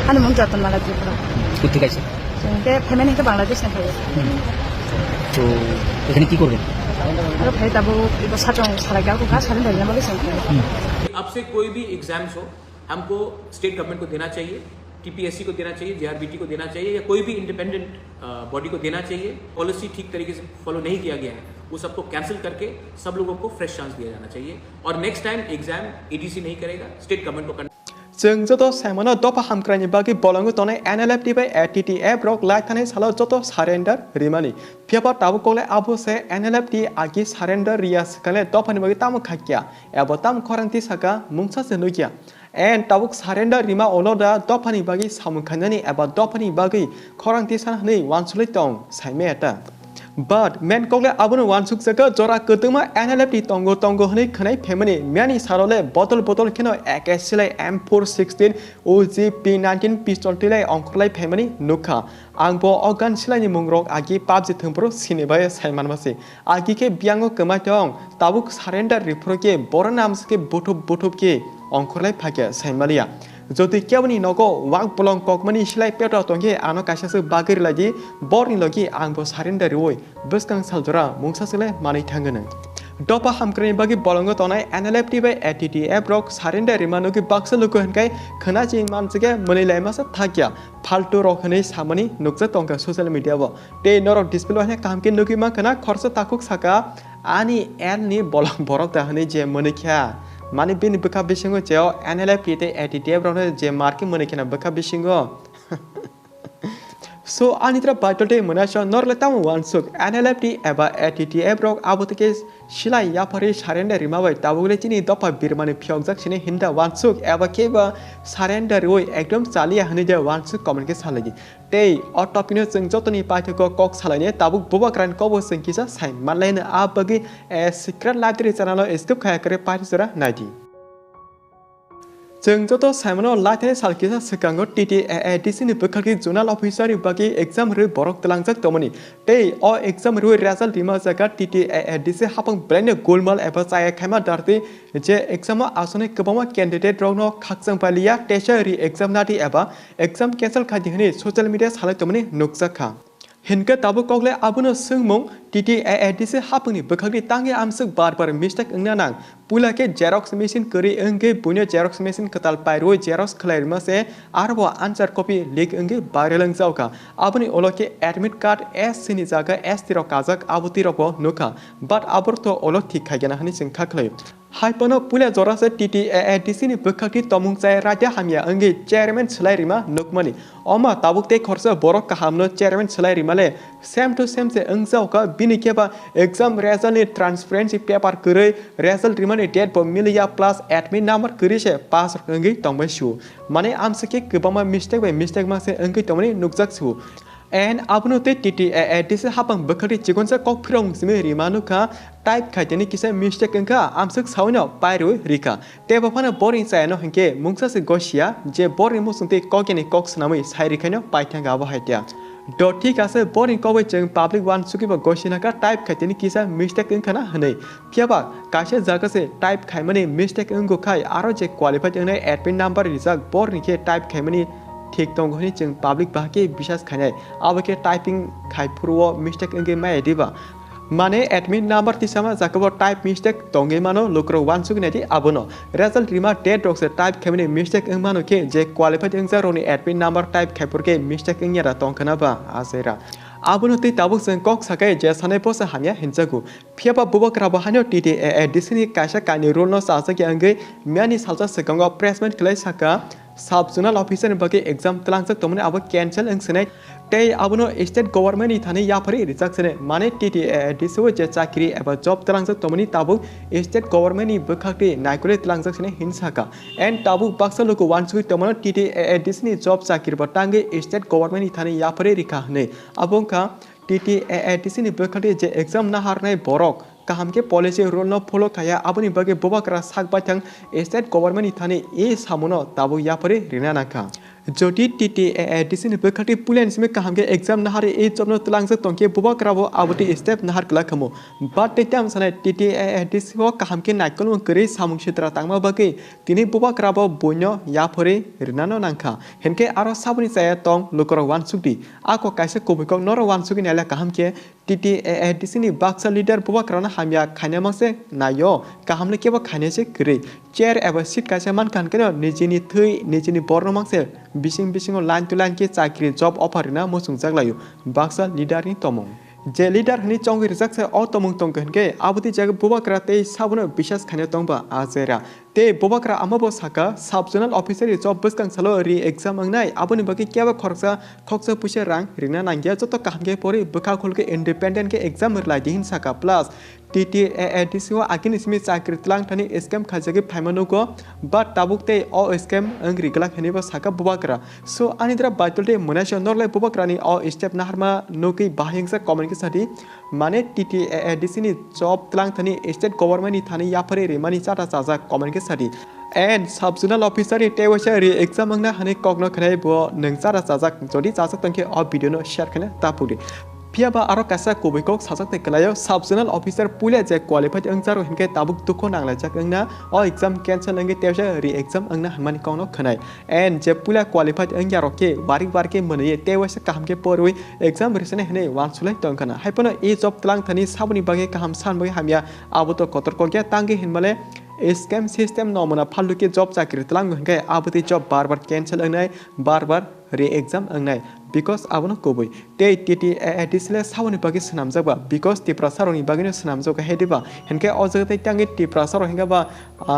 হানুমুন যতন মালা ত্রিপুরা কোথেকে আছে जोंके फैमिलिखौ बांलादेशनि फैयो তো এখানে কি করবেন आरो फै दाबो एबो साथं सारायगा गुखा सारेन दाइना माले जों अब से कोई भी एग्जाम्स हो हमको स्टेट गवर्नमेंट को देना चाहिए टीपीएससी को देना चाहिए जेआरबीटी को देना चाहिए या कोई भी इंडिपेंडेंट बॉडी को देना चाहिए पॉलिसी ठीक तरीके से फॉलो नहीं किया गया है वो सबको कैंसिल करके सब लोगों को फ्रेश चांस दिया जाना चाहिए और नेक्स्ट टाइम एग्जाम एडीसी नहीं करेगा स्टेट गवर्नमेंट को जों जत साइमनो दफा हामक्रानि बागै बलंगो तने NLFT बाय TTAADC लाइक थाने सालो जत सारेंडर रिमानि फियापा ताबो कोले आबो से NLFT आगि सारेंडर रियास कले दफानि बागै ताम खाकिया एबो ताम खरांति साका मुंसा सेनुकिया एन ताबुक सारेंडर रिमा ओलोदा दफानि बागै सामुखानानि एबा दफानि बागै खरांति सानहनै वानसुलै दं साइमेटा But men kogle abun wansuk saka jora ketuma NLFT tongo hne khnai family miani sarole bottle kino akasilai M416 OG P19 pistol tilai ongkrlai family nukha angbo organ silai ni mungrok agi pubji thungpro sinebai saiman mase agi ke biango kematong tabuk surrender reproke boranam ske botup ke ongkrlai phake saimalia যদি কেবনি নগো walk বলং ককমানি সিলাই পেটা তংগে আনো কাইসাসো বাগির লাগি বরনি লগি आंबो सारेंडार ओय बसकां सालजरा मुंसासले मानै थांगोन दपा हामक्रेनि बागि बलंगो तनाय NLFT बाय TTAADC सारेंडार रिमानोगि बाक्सा लोको हनकाय खनाजि मानसिगे मनिलाय मासा थाकिया फाल्तु रखनै सामनि नुकजा तंका सोशल मीडिया बो ते नरक डिस्प्ले हने कामके नुगि मा खना खर्च ताकुक साका आनि एल नि बलंग बरक दाहनै जे मनिख्या माने बिनि बखा बिसिंगो जेव NLFT ते TTAADC जे मार्के मनिखेना बखा बिसिंगो So anitra baitote monasha norletam wansuk NLFT eba TTAADC aboteke silai yapari surrender rimabai tabule chini dopa birmani phyokjak sine hinda wansuk eba keba surrender oi ekdom chalia hne je wansuk comment ke salagi tei otopino jeng jotoni paithoko kok salaine tabuk bubakran kobo sengkisa sain manlaina abagi secret library channel skip khaya kare paithora naidi जों जत साइमनो लाइथाय सालकिसा सिगांगो TTAADC नि बखाखि जुनाल अफिसार बागि exam रे बरक तलांजक तमनि तै अ exam रे result Rima जागा TTAADC हापं brand Golmaal एबा चाय खायमा दारते जे एग्जाम आसने गोबां कैंडिडेट रनो खाकजों पालिया टेस्ट एग्जाम नादि एबा एग्जाम कैंसल खादि हनि सोशल मीडिया सालाय तमनि नुकजाखा हिनके ताबो कगले आबुनो सोंमों TTAADC हापंनि बखाखि तांगे आमसक बार मिस्टेक अंगनानां पुला के जेरॉक्स मशीन करी अंगे बुनो जेरॉक्स मशीन कताल पायरो जेरॉक्स खलाइरमा से आरबो आंसर कॉपी लीक अंगे वायरल जावका आबुनि ओलोके एडमिट कार्ड एस सिनि जागा एस तिरो काजक आबुति रबो नुखा बाट आबरतो ओलो ठीक खायगना हनि जों खाखलै हाइपनो पुला जरासे TTAADC नि बखाखि तमुं चाय राजा हामिया अंगे चेयरमैन सलाइरिमा नुकमनि अमा ताबुकते खर्च बरक काहामनो चेयरमैन सलाइरिमाले सेम टू सेम से अंगजावका बिनि केबा एग्जाम रिजल्ट नि ट्रांसपेरेंसी पेपर करै रिजल्ट रिमा डेट पर मिलिया प्लस एडमिट नंबर करिसे पास अंगै तंबाय सु माने आमसके गोबां मिस्टेक मासे अंगै तंबाय नुकजाक सु एन आबुनोते TTAADC हापं बखरि चिगनसा कक फिरं सिमे रिमानुका टाइप खाइतेनि किसे मिस्टेक अंका आमसक सावनो पायरो रिका तेबफाना बोरिं सायनो हंके मुंगसासे गसिया जे बोरिं मुसुंते ककेनि कक सनामै साइरिखानो पाइथांगा बाहायतिया ठीक আছে बोरिं कबै जों पब्लिक वान सुकिबा गसिनाका टाइप खाइतेनि किसा मिस्टेक अंखाना हनै फियाबा कासे जागासे टाइप खाइमानि मिस्टेक अंगो खाय आरो जे क्वालिफाइड अंगनै एडमिट नंबर रिजाक बोरिं के टाइप खाइमानि ठीक दं हनि जों पब्लिक बाहाके बिसास खायनाय आबके टाइपिंग खाइफुरव मिस्टेक अंगे माय दिबा माने एडमिट नंबर तिसामा जाकबो टाइप मिस्टेक दंगे मानो लोक्रो वान सुगिनायदि आबनो रिजल्ट रिमा डेट रक्से टाइप खाइमानि मिस्टेक अंग मानो के जे क्वालिफाइड अंग जारोनि एडमिट नंबर टाइप खाइफुरके मिस्टेक अंगेरा तंखनाबा आसेरा आबुनो ते ताबुक जों कक साकै जे सानै पोस हामिया हिनजागु फियाबा बुबाग्रा बाहानो TTAADC नि कायसा कानि रुल न सासके अंगे मियानि सालजा सिगाङाव प्रेसमेन्ट खलै साका साब जुनाल अफिसार बागै एग्जाम तलांजक तमने आबो कैंसिल अंगसनै तै आबुनो स्टेट गवर्नमेंट नि थाने याफारि रिजाक्सने माने TTAADC जे चाकरि एबा जॉब तलांजक तमनि ताबुक स्टेट गवर्नमेंट नि बखाखि नायकुले तलांजकसने हिनसाका एन ताबुक बाक्सा लोको वानसुइ तमनो TTAADC नि जॉब चाकरि बटांगे स्टेट गवर्नमेंट नि थाने याफारि रिखा हनै आबोंका TTAADC नि बखाखि जे एग्जाम नाहारनाय बरक kaham ke policy rule no follow kaya abuni bage Bubagra saka state government नि थाने ए सामुनो ताबु याफारि रिना नाका Jodi TTAADC ni berkati pulen sime kaham ke exam nahari e job no telang se tongke Bubagra bo abuti step nahar kala kamo but tetam sana TTAADC bo kaham ke naikon mo keri samung sitra tangma bagi tini Bubagra bo bonyo ya phore rinano nangkha henke aro sabuni saya tong lokoro wan sukdi ako kaise kobikok noro wan suki nala kaham ke TTAADC ni baksa leader Bubagra na hamya khanya mangse nayo kaham le keba khanya se keri chair eba seat kaise man kan keno nijini thui nijini borno mangse bising line to line ke chakri job offer na mo sungjak layo baksa leader ni tomong je leader ni chong rizak se o tomong tong ke abuti jag Bubagra te sabuno bishas khanya tongba azera te Bubagra amabo saka sub zonal officer job buskang salo re exam angnai aboni bagi kyaba khoksa pushe rang rina nangya joto kaham ke pori bukha khol ke independent ke exam lai din saka plus TTAADC wa akin ismi chakri tlang thani scam khajagi phaimano ko but tabukte o scam angri gala khani ba saka Bubagra so anidra baitolte munasha norlai Bubagra ni o step naharma noki bahingsa comment ke sati mane TTAADC ni job tlang thani state government ni thani yapare remani chata chaja comment ke sati and sub zonal officer te washa re exam angna hani kokno khnai bo nang chata chaja jodi chajak tangke o video no share khane tapuri Piaba aro kasa kubikok sasak te kalayo sub zonal officer pula je qualified angzaro hinke tabuk tukho nangla jak angna o exam cancel ange tewsa re exam angna hamani kongno khanai and je pula qualified angyaro ke barik manaye tewsa kaham ke porwi exam resane hne wan sulai tongkana haipono e job tlang thani sabuni bage kaham san bage hamya abuto kotor kokya tangi hinmale scam system nomona phallu ke job chakri tlang hinke abuti job bar cancel angnai bar re exam angnai because abono koboi te TTAADC le sabuni bagi snamjaba because ti prasaroni bagino snamjoga hediba henke ojagte tangi ti prasaro hingaba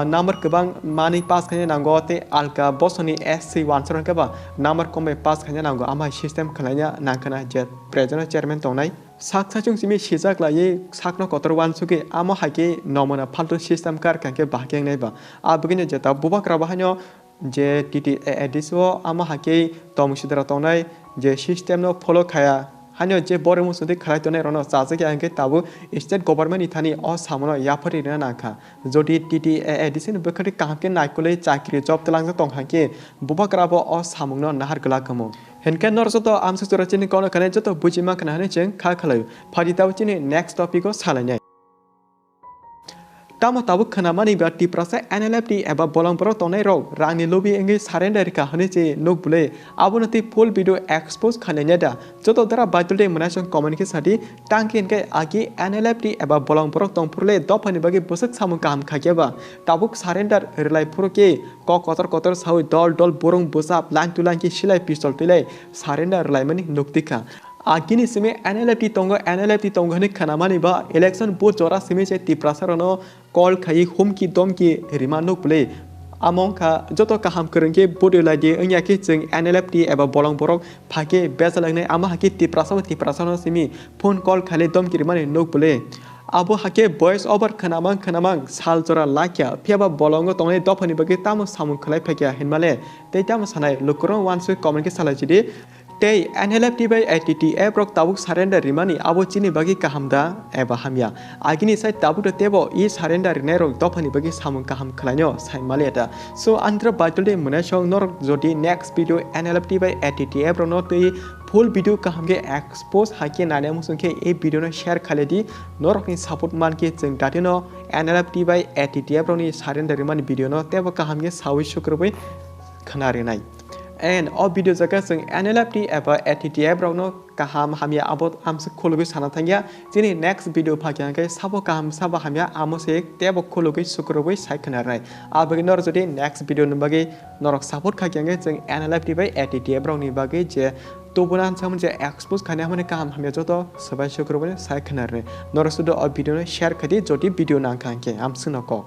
number kebang mani pass khane nango te alka bosoni SC 1 sar hingaba number kombe pass khane nango ama system khalanya nangkana jet president chairman tongnai sak sachung simi sijak lai sakno kotor wan suke amo hake nomona phalto system kar kanke bahkeng nai ba abugine jeta Bubagra bahanyo je TTAADC amo hake tomsidra tongnai je system no follow khaya hanyo je bore musudi khalai tonai rono chajake anke tabu state government ithani o samono yapari na nakha jodi TTAADC ni bekhati kahke naikole chakri job telang tong hake Bubagra bo o samungno nahar gala kamo henke norjoto amsa surachini kono khane joto bujima khana hane jeng kha khalai phadi tawchini next topic o salanya Tama tabu khanamani ba tiprasa NLFT eba bolongporo tonai rok rangni lobby engi surrender ka hane che nok bule abonati full video expose khanenya da joto dara baitulde manasong comment ke sati tangkin ke agi NLFT eba bolongporo tongpurle dopani bagi bosak samung kam khakeba tabuk surrender relai puroke ko kotor sawi dol borong bosap line to line ke silai pistol tile surrender relai mani noktika Agini sime NLFT tongo hane khanamani ba election both jora sime che tiprasarano call khai hum ki dom ki rimano play among ka joto kaham kerengke bodo lagi anya ke jeng NLFT eba bolongborok phake besalangnai ama haki tiprasano simi phone call khale dom ki rimani nok play abo hake voice over khanamang sal jora lakya phiaba bolongo tongne dopani bage tamo samung khlai phakya hinmale teitam sanai lokron wansu comment ke salajidi Tei NLFT by TTA brok tabuk surrender rimani abo chini bagi kahamda eba hamya agini sai tabuk de tebo I surrender nerok dopani bagi samung kaham khalanyo sai maleta so andra baitulde munashong nor jodi next video NLFT by TTA bro no tei full video kaham ke expose hake nane musung ke e video no share khaledi norok ni support man ke jeng datino NLFT by TTA bro ni surrender rimani video no tebo kaham ke sawi shukrbai khanare nai and all video jaga sing NLFT eba TTAADC brok no kaham hamya abot amse khologi sana thangya jini next video phakya kai sabo kaham sabo hamya amose tebo khologi sukroboi saikhanar nai abagi nor jodi next video no bagi norok support khakya ngai jeng NLFT by TTAADC brok ni bagi je tobunan samon je expose khane hamane kaham hamya joto sabai sukroboi saikhanar nai nor sudo video no share khadi jodi video nang khangke amsung nako